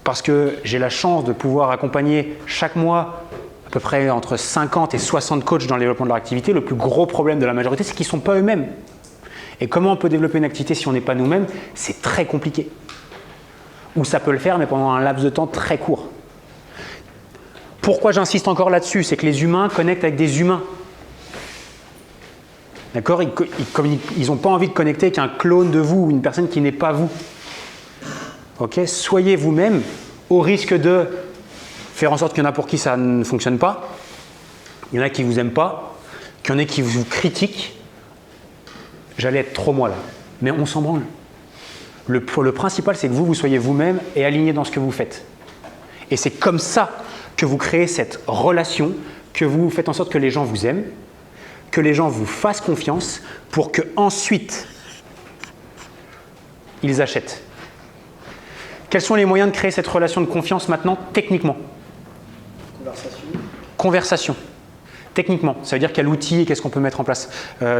parce que j'ai la chance de pouvoir accompagner chaque mois à peu près entre 50 et 60 coachs dans le développement de leur activité, le plus gros problème de la majorité, c'est qu'ils ne sont pas eux-mêmes. Et comment on peut développer une activité si on n'est pas nous-mêmes ? C'est très compliqué. Ou ça peut le faire, mais pendant un laps de temps très court. Pourquoi j'insiste encore là-dessus ? C'est que les humains connectent avec des humains. D'accord ? Ils n'ont pas envie de connecter avec un clone de vous ou une personne qui n'est pas vous. Ok ? Soyez vous-même, au risque de faire en sorte qu'il y en a pour qui ça ne fonctionne pas, il y en a qui ne vous aiment pas, qu'il y en a qui vous critiquent. J'allais être trop moi là, mais on s'en branle. Le principal, c'est que vous soyez vous-même et aligné dans ce que vous faites. Et c'est comme ça que vous créez cette relation, que vous faites en sorte que les gens vous aiment, que les gens vous fassent confiance pour qu'ensuite, ils achètent. Quels sont les moyens de créer cette relation de confiance maintenant, techniquement? Conversation. Techniquement, ça veut dire quel outil et qu'est-ce qu'on peut mettre en place.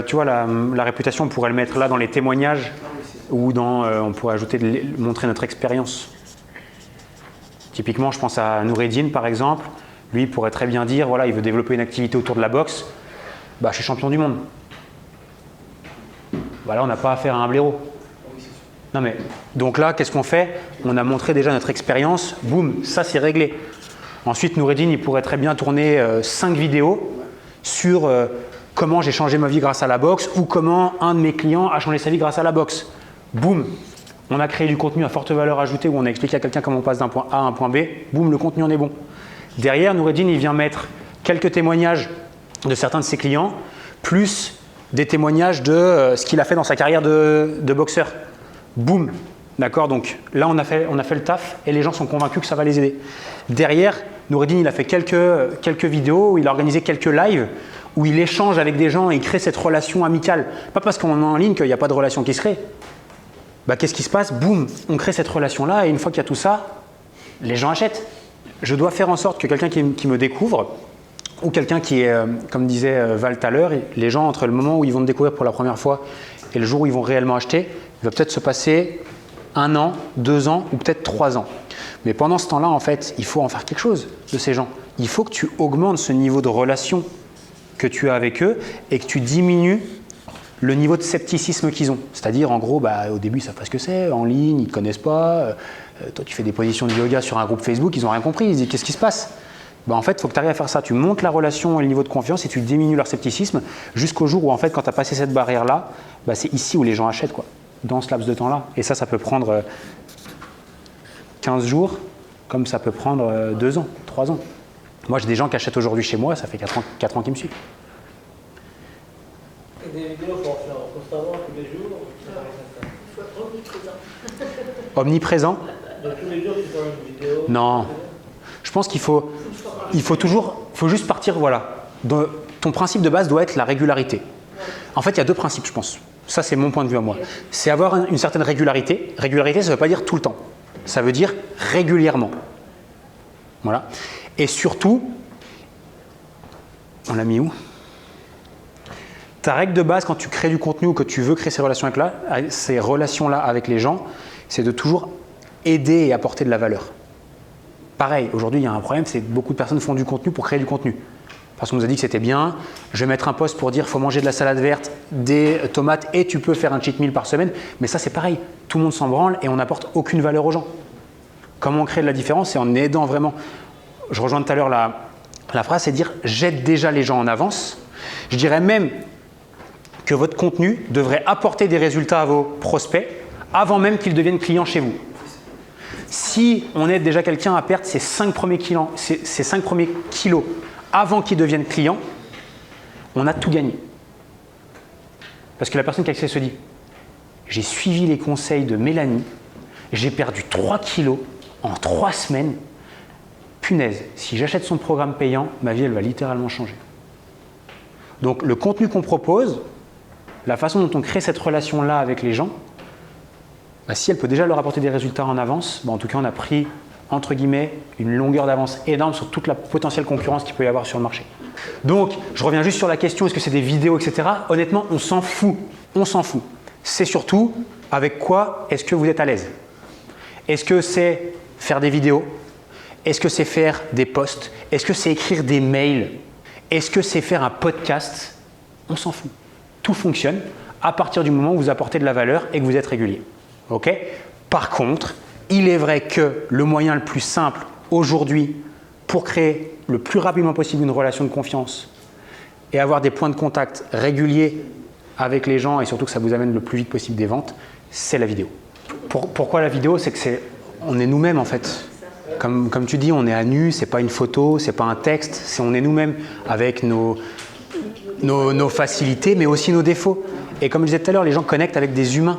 Tu vois, la réputation, on pourrait le mettre là dans les témoignages ou on pourrait ajouter, montrer notre expérience. Typiquement, je pense à Noureddin, par exemple. Lui, il pourrait très bien dire, voilà, il veut développer une activité autour de la boxe. Bah, je suis champion du monde. Bah, là, on n'a pas affaire à un blaireau. Non mais, donc là, qu'est-ce qu'on fait? On a montré déjà notre expérience. Boum, ça, c'est réglé. Ensuite, Noureddin, il pourrait très bien tourner 5 vidéos sur comment j'ai changé ma vie grâce à la boxe ou comment un de mes clients a changé sa vie grâce à la boxe. Boum, on a créé du contenu à forte valeur ajoutée où on a expliqué à quelqu'un comment on passe d'un point A à un point B. Boum, le contenu en est bon. Derrière, Noureddin, il vient mettre quelques témoignages de certains de ses clients, plus des témoignages de ce qu'il a fait dans sa carrière de boxeur. Boum, d'accord? Donc là, on a fait le taf et les gens sont convaincus que ça va les aider. Derrière, Noureddin, il a fait quelques vidéos, où il a organisé quelques lives, où il échange avec des gens et il crée cette relation amicale. Pas parce qu'on est en ligne qu'il n'y a pas de relation qui se crée. Bah, qu'est-ce qui se passe? Boum, on crée cette relation-là et une fois qu'il y a tout ça, les gens achètent. Je dois faire en sorte que quelqu'un qui me découvre, ou quelqu'un qui est, comme disait Val tout à l'heure, les gens, entre le moment où ils vont me découvrir pour la première fois et le jour où ils vont réellement acheter, il va peut-être se passer 1 an, 2 ans ou peut-être 3 ans. Mais pendant ce temps-là, en fait, il faut en faire quelque chose de ces gens. Il faut que tu augmentes ce niveau de relation que tu as avec eux et que tu diminues le niveau de scepticisme qu'ils ont. C'est-à-dire, en gros, bah, au début, ils ne savent pas ce que c'est, en ligne, ils ne te connaissent pas. Toi, tu fais des positions de yoga sur un groupe Facebook, ils n'ont rien compris, ils se disent qu'est-ce qui se passe? Bah, en fait, il faut que tu arrives à faire ça. Tu montes la relation et le niveau de confiance et tu diminues leur scepticisme jusqu'au jour où, en fait, quand tu as passé cette barrière-là, bah, c'est ici où les gens achètent, quoi, dans ce laps de temps-là. Et ça peut prendre 15 jours, comme ça peut prendre 2 ans, 3 ans. Moi, j'ai des gens qui achètent aujourd'hui chez moi, ça fait 4 ans qu'ils me suivent. Et des vidéos, il faut en faire constamment, tous les jours. Il faut être omniprésent. Omniprésent? Donc tous les jours, tu fais une vidéo. Non. Je pense qu'il faut juste partir, voilà. Ton principe de base doit être la régularité. En fait, il y a 2 principes, je pense. Ça, c'est mon point de vue à moi. C'est avoir une certaine régularité. Régularité, ça ne veut pas dire tout le temps. Ça veut dire régulièrement. Voilà. Et surtout, on l'a mis où? Ta règle de base quand tu crées du contenu ou que tu veux créer ces relations-là avec les gens, c'est de toujours aider et apporter de la valeur. Pareil, aujourd'hui, il y a un problème, c'est que beaucoup de personnes font du contenu pour créer du contenu. Parce qu'on nous a dit que c'était bien, je vais mettre un post pour dire qu'il faut manger de la salade verte, des tomates et tu peux faire un cheat meal par semaine. Mais ça, c'est pareil, tout le monde s'en branle et on n'apporte aucune valeur aux gens. Comment on crée de la différence? C'est en aidant vraiment. Je rejoins tout à l'heure la phrase, c'est dire j'aide déjà les gens en avance. Je dirais même que votre contenu devrait apporter des résultats à vos prospects avant même qu'ils deviennent clients chez vous. Si on aide déjà quelqu'un à perdre ses 5 premiers kilos avant qu'il devienne client, on a tout gagné. Parce que la personne qui a accès se dit « J'ai suivi les conseils de Mélanie, j'ai perdu 3 kilos en 3 semaines. Punaise, si j'achète son programme payant, ma vie, elle va littéralement changer. » Donc, le contenu qu'on propose, la façon dont on crée cette relation-là avec les gens, bah, si elle peut déjà leur apporter des résultats en avance, bah, en tout cas, on a pris, entre guillemets, une longueur d'avance énorme sur toute la potentielle concurrence qu'il peut y avoir sur le marché. Donc, je reviens juste sur la question, est-ce que c'est des vidéos, etc. Honnêtement, on s'en fout. On s'en fout. C'est surtout avec quoi est-ce que vous êtes à l'aise. Est-ce que c'est faire des vidéos? Est-ce que c'est faire des posts? Est-ce que c'est écrire des mails? Est-ce que c'est faire un podcast? On s'en fout. Tout fonctionne à partir du moment où vous apportez de la valeur et que vous êtes régulier. Okay? Par contre, il est vrai que le moyen le plus simple aujourd'hui pour créer le plus rapidement possible une relation de confiance et avoir des points de contact réguliers avec les gens et surtout que ça vous amène le plus vite possible des ventes, c'est la vidéo. Pourquoi la vidéo? C'est que on est nous-mêmes en fait. Comme tu dis, on est à nu, c'est pas une photo, c'est pas un texte, on est nous-mêmes avec nos facilités mais aussi nos défauts. Et comme je disais tout à l'heure, les gens connectent avec des humains.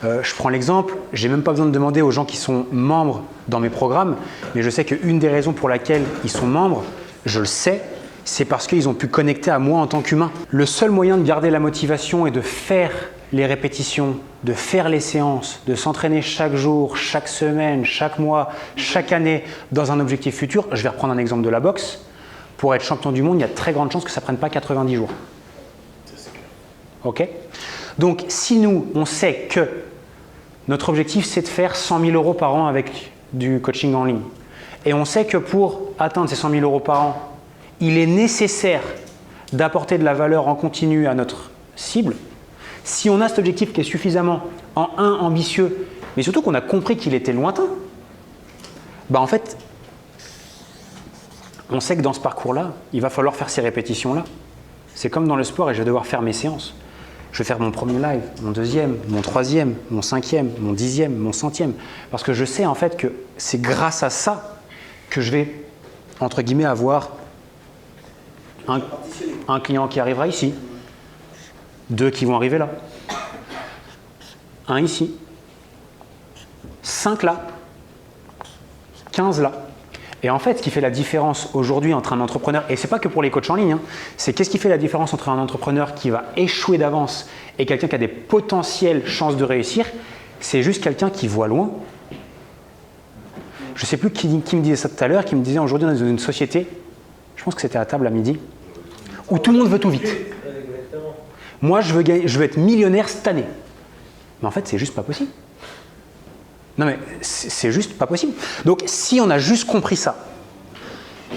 Je prends l'exemple, j'ai même pas besoin de demander aux gens qui sont membres dans mes programmes, mais je sais qu'une des raisons pour laquelle ils sont membres, je le sais, c'est parce qu'ils ont pu connecter à moi en tant qu'humain. Le seul moyen de garder la motivation est de faire les répétitions, de faire les séances, de s'entraîner chaque jour, chaque semaine, chaque mois, chaque année dans un objectif futur. Je vais reprendre un exemple de la boxe. Pour être champion du monde, il y a de très grandes chances que ça ne prenne pas 90 jours. Ok ? Donc, si nous, on sait que notre objectif, c'est de faire 100 000 € par an avec du coaching en ligne, et on sait que pour atteindre ces 100 000 € par an, il est nécessaire d'apporter de la valeur en continu à notre cible, si on a cet objectif qui est suffisamment ambitieux, mais surtout qu'on a compris qu'il était lointain, bah en fait, on sait que dans ce parcours-là, il va falloir faire ces répétitions-là. C'est comme dans le sport et je vais devoir faire mes séances. Je vais faire mon premier live, mon deuxième, mon troisième, mon cinquième, mon dixième, mon centième. Parce que je sais en fait que c'est grâce à ça que je vais, entre guillemets, avoir un client qui arrivera ici, 2 qui vont arriver là, 1 ici, 5 là, 15 là. Et en fait, ce qui fait la différence aujourd'hui entre un entrepreneur, et ce n'est pas que pour les coachs en ligne, hein, c'est qu'est-ce qui fait la différence entre un entrepreneur qui va échouer d'avance et quelqu'un qui a des potentielles chances de réussir, c'est juste quelqu'un qui voit loin. Je ne sais plus qui me disait ça tout à l'heure, qui me disait aujourd'hui dans une société, je pense que c'était à table à midi, où tout le monde veut tout vite. Moi, je veux être millionnaire cette année. Mais en fait, c'est juste pas possible. Non mais c'est juste pas possible. Donc si on a juste compris ça,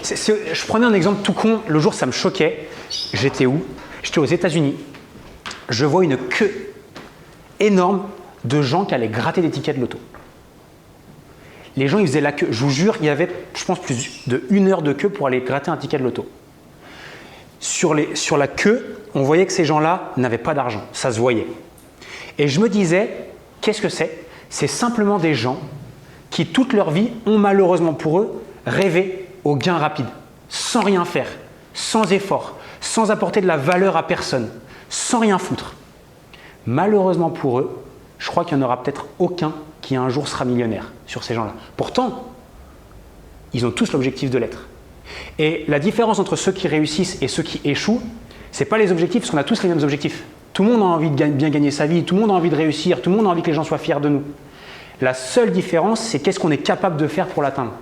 je prenais un exemple tout con, le jour ça me choquait, j'étais où? J'étais aux États-Unis, je vois une queue énorme de gens qui allaient gratter des tickets de loto. Les gens ils faisaient la queue, je vous jure, il y avait je pense plus de 1 heure de queue pour aller gratter un ticket de loto. Sur la queue, on voyait que ces gens-là n'avaient pas d'argent, ça se voyait. Et je me disais, qu'est-ce que c'est? C'est simplement des gens qui, toute leur vie, ont malheureusement pour eux rêvé au gain rapide, sans rien faire, sans effort, sans apporter de la valeur à personne, sans rien foutre. Malheureusement pour eux, je crois qu'il n'y en aura peut-être aucun qui un jour sera millionnaire sur ces gens-là. Pourtant, ils ont tous l'objectif de l'être. Et la différence entre ceux qui réussissent et ceux qui échouent, ce n'est pas les objectifs, parce qu'on a tous les mêmes objectifs. Tout le monde a envie de bien gagner sa vie, tout le monde a envie de réussir, tout le monde a envie que les gens soient fiers de nous. La seule différence, c'est qu'est-ce qu'on est capable de faire pour l'atteindre.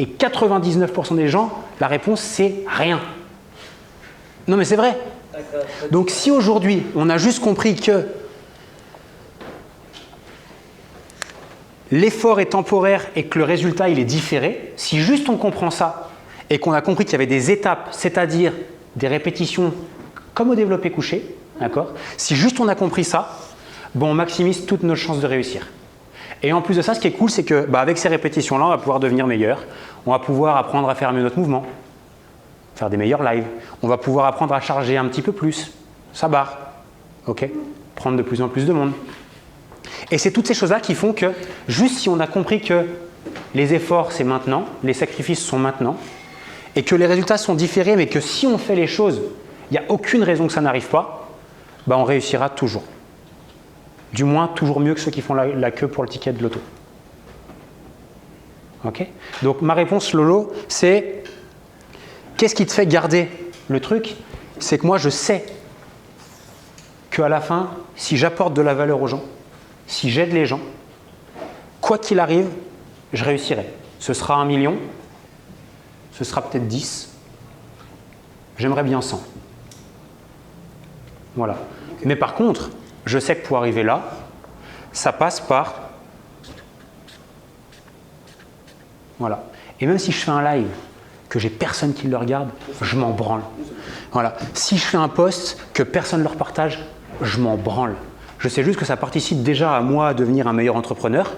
Et 99% des gens, la réponse, c'est rien. Non mais c'est vrai. Donc si aujourd'hui, on a juste compris que l'effort est temporaire et que le résultat, il est différé, si juste on comprend ça et qu'on a compris qu'il y avait des étapes, c'est-à-dire des répétitions comme au développé couché, d'accord? Si juste on a compris ça, bon, on maximise toutes nos chances de réussir. Et en plus de ça, ce qui est cool, c'est que avec ces répétitions-là, on va pouvoir devenir meilleur. On va pouvoir apprendre à faire mieux notre mouvement, faire des meilleurs lives. On va pouvoir apprendre à charger un petit peu plus sa barre, ok? Prendre de plus en plus de monde. Et c'est toutes ces choses-là qui font que, juste si on a compris que les efforts, c'est maintenant, les sacrifices sont maintenant, et que les résultats sont différés, mais que si on fait les choses, il n'y a aucune raison que ça n'arrive pas, on réussira toujours. Du moins, toujours mieux que ceux qui font la queue pour le ticket de loto. Ok? Donc, ma réponse, Lolo, c'est qu'est-ce qui te fait garder le truc? C'est que moi, je sais qu'à la fin, si j'apporte de la valeur aux gens, si j'aide les gens, quoi qu'il arrive, je réussirai. Ce sera 1 million, ce sera peut-être 10, j'aimerais bien 100. Voilà. Mais par contre, je sais que pour arriver là, ça passe par… Voilà. Et même si je fais un live, que j'ai personne qui le regarde, je m'en branle. Voilà. Si je fais un post, que personne ne le repartage, je m'en branle. Je sais juste que ça participe déjà à moi à devenir un meilleur entrepreneur.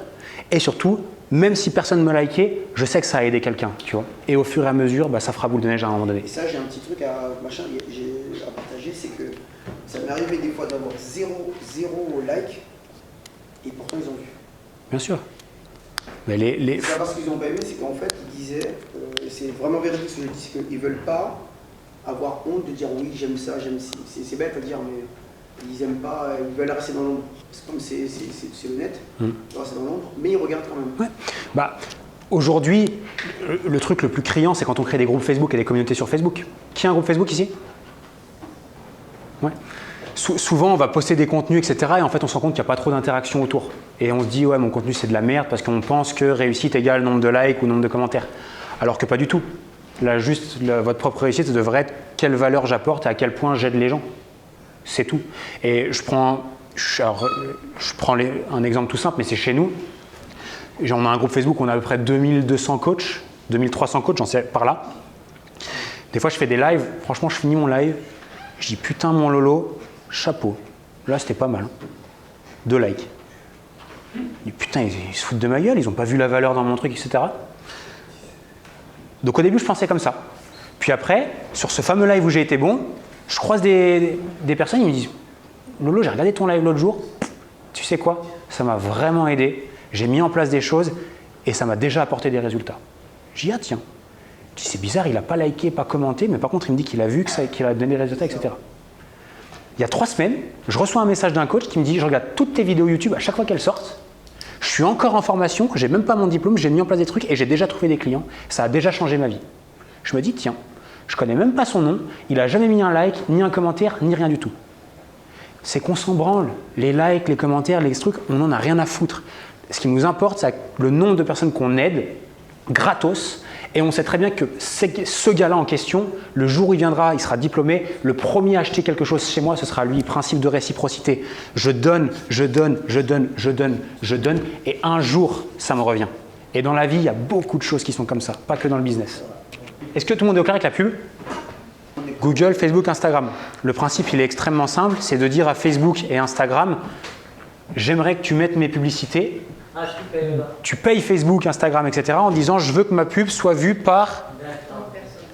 Et surtout, même si personne ne me liké, je sais que ça a aidé quelqu'un, tu vois. Et au fur et à mesure, ça fera boule de neige à un moment donné. Et ça, j'ai un petit truc à partager, c'est que ça m'est arrivé des fois d'avoir zéro like, et pourtant ils ont vu. Bien sûr. Mais c'est pas parce qu'ils n'ont pas aimé, c'est qu'en fait, ils disaient, c'est vraiment véridique ce que je dis, qu'ils ne veulent pas avoir honte de dire oui, j'aime ça, j'aime ci. C'est bête à dire, mais Ils aiment pas, ils veulent rester dans l'ombre. Comme c'est honnête, ils veulent rester dans l'ombre, mais ils regardent quand même. Ouais. Bah, aujourd'hui, le truc le plus criant, c'est quand on crée des groupes Facebook et des communautés sur Facebook. Qui a un groupe Facebook ici? Ouais. Souvent, on va poster des contenus, etc. Et en fait, on se rend compte qu'il n'y a pas trop d'interaction autour. Et on se dit, ouais, mon contenu, c'est de la merde parce qu'on pense que réussite égale nombre de likes ou nombre de commentaires. Alors que pas du tout. Là, juste, votre propre réussite, ça devrait être quelle valeur j'apporte et à quel point j'aide les gens. C'est tout. Et je prends un exemple tout simple, mais c'est chez nous. On a un groupe Facebook, on a à peu près 2200 coachs, 2300 coachs, j'en sais par là. Des fois, je fais des lives. Franchement, je finis mon live. Je dis, putain, mon Lolo, chapeau. Là, c'était pas mal. 2 likes. Je dis, putain, ils se foutent de ma gueule, ils n'ont pas vu la valeur dans mon truc, etc. Donc, au début, je pensais comme ça. Puis après, sur ce fameux live où j'ai été bon, je croise des personnes, ils me disent, Lolo, j'ai regardé ton live l'autre jour. Tu sais quoi? Ça m'a vraiment aidé. J'ai mis en place des choses et ça m'a déjà apporté des résultats. Je dis, ah tiens. Je dis, c'est bizarre, il n'a pas liké, pas commenté, mais par contre, il me dit qu'il a vu, qu'il a donné des résultats, etc. Il y a 3 semaines, je reçois un message d'un coach qui me dit, je regarde toutes tes vidéos YouTube à chaque fois qu'elles sortent. Je suis encore en formation, j'ai même pas mon diplôme, j'ai mis en place des trucs et j'ai déjà trouvé des clients. Ça a déjà changé ma vie. Je me dis, tiens, je connais même pas son nom, il n'a jamais mis un like, ni un commentaire, ni rien du tout. C'est qu'on s'en branle. Les likes, les commentaires, les trucs, on n'en a rien à foutre. Ce qui nous importe, c'est le nombre de personnes qu'on aide, gratos, et on sait très bien que ce gars-là en question, le jour où il viendra, il sera diplômé, le premier à acheter quelque chose chez moi, ce sera lui, principe de réciprocité. Je donne, je donne, je donne, je donne, je donne, et un jour, ça me revient. Et dans la vie, il y a beaucoup de choses qui sont comme ça, pas que dans le business. Est-ce que tout le monde est au clair avec la pub? Google, Facebook, Instagram. Le principe, il est extrêmement simple, c'est de dire à Facebook et Instagram, j'aimerais que tu mettes mes publicités. Ah, je paye là. Tu payes Facebook, Instagram, etc. en disant, je veux que ma pub soit vue par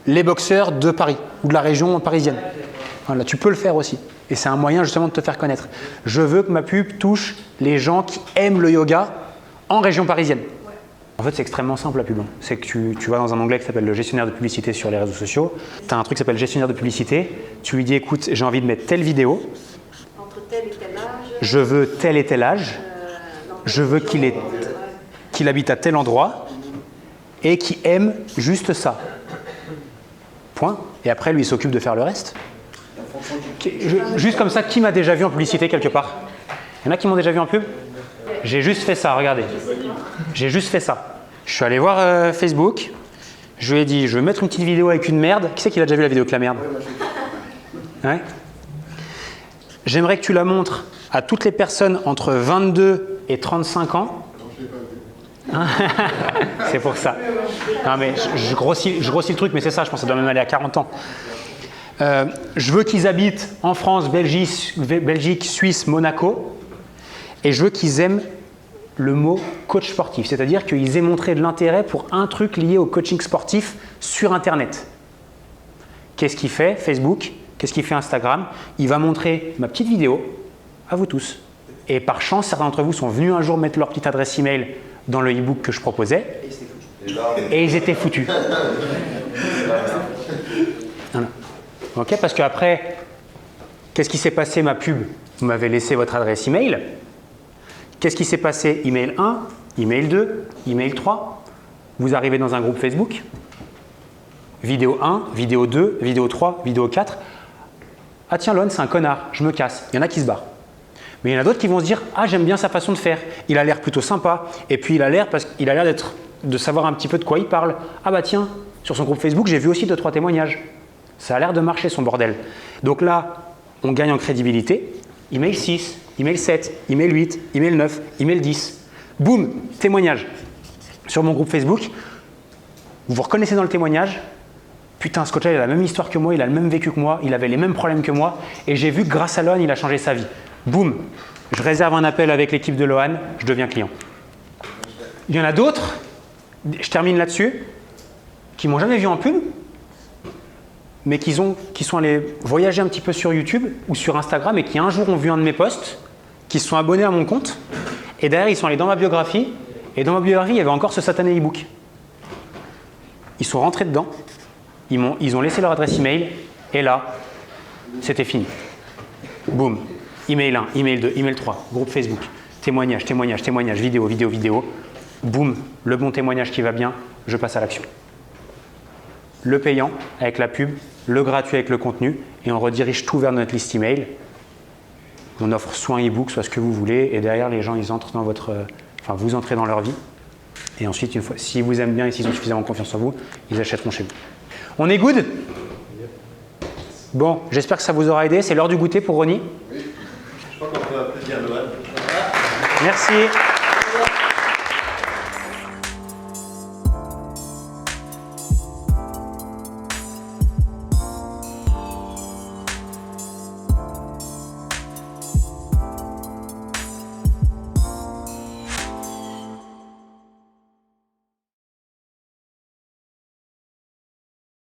les boxeurs de Paris ou de la région parisienne. Voilà, tu peux le faire aussi. Et c'est un moyen justement de te faire connaître. Je veux que ma pub touche les gens qui aiment le yoga en région parisienne. En fait, c'est extrêmement simple la pub. C'est que tu vas dans un onglet qui s'appelle le gestionnaire de publicité sur les réseaux sociaux. Tu as un truc qui s'appelle gestionnaire de publicité. Tu lui dis, écoute, j'ai envie de mettre telle vidéo. Entre tel et tel âge. Je veux tel et tel âge. Je veux qu'il habite à tel endroit et qu'il aime juste ça. Point. Et après, lui, il s'occupe de faire le reste. Juste comme ça, qui m'a déjà vu en publicité quelque part? Il y en a qui m'ont déjà vu en pub? J'ai juste fait ça, regardez. J'ai juste fait ça. Je suis allé voir Facebook. Je lui ai dit, je vais mettre une petite vidéo avec une merde. Qui c'est qui a déjà vu la vidéo avec la merde? Ouais. J'aimerais que tu la montres à toutes les personnes entre 22 et 35 ans. C'est pour ça. Non mais je grossis le truc, mais c'est ça, je pense que ça doit même aller à 40 ans. Je veux qu'ils habitent en France, Belgique, Suisse, Monaco. Et je veux qu'ils aiment le mot coach sportif, c'est-à-dire qu'ils aient montré de l'intérêt pour un truc lié au coaching sportif sur Internet. Qu'est-ce qu'il fait Facebook? Qu'est-ce qu'il fait Instagram? Il va montrer ma petite vidéo à vous tous. Et par chance, certains d'entre vous sont venus un jour mettre leur petite adresse email dans le e-book que je proposais. Et ils étaient foutus. Voilà. Ok, parce qu'après, qu'est-ce qui s'est passé ma pub? Vous m'avez laissé votre adresse email. Qu'est-ce qui s'est passé? Email 1, email 2, email 3. Vous arrivez dans un groupe Facebook. Vidéo 1, vidéo 2, vidéo 3, vidéo 4. Ah tiens, Lon, c'est un connard, je me casse. Il y en a qui se barrent. Mais il y en a d'autres qui vont se dire, ah j'aime bien sa façon de faire. Il a l'air plutôt sympa. Et puis il a l'air de savoir un petit peu de quoi il parle. Ah bah tiens, sur son groupe Facebook, j'ai vu aussi 2-3 témoignages. Ça a l'air de marcher son bordel. Donc là, on gagne en crédibilité. Email 6, email 7, email 8, email 9, email 10. Boum, témoignage. Sur mon groupe Facebook, vous vous reconnaissez dans le témoignage. Putain, ce coach-là, il a la même histoire que moi, il a le même vécu que moi, il avait les mêmes problèmes que moi. Et j'ai vu que grâce à Lohan, il a changé sa vie. Boum, je réserve un appel avec l'équipe de Lohan, je deviens client. Il y en a d'autres, je termine là-dessus, qui m'ont jamais vu en pub, mais qui sont allés voyager un petit peu sur YouTube ou sur Instagram et qui un jour ont vu un de mes posts, qui se sont abonnés à mon compte, et derrière ils sont allés dans ma biographie, et dans ma biographie il y avait encore ce satané e-book. Ils sont rentrés dedans, ils ont laissé leur adresse email, et là, c'était fini. Boum. Email 1, email 2, email 3, groupe Facebook, témoignage, témoignage, témoignage, vidéo, vidéo, vidéo. Boum, le bon témoignage qui va bien, je passe à l'action. Le payant avec la pub, le gratuit avec le contenu et on redirige tout vers notre liste email. On offre soit un e-book, soit ce que vous voulez et derrière les gens ils entrent dans votre, enfin vous entrez dans leur vie et ensuite une fois, s'ils vous aiment bien et s'ils ont suffisamment confiance en vous, ils achèteront chez vous. On est good? Bon, j'espère que ça vous aura aidé. C'est l'heure du goûter pour Ronnie. Oui, je crois qu'on peut applaudir Noël. Merci.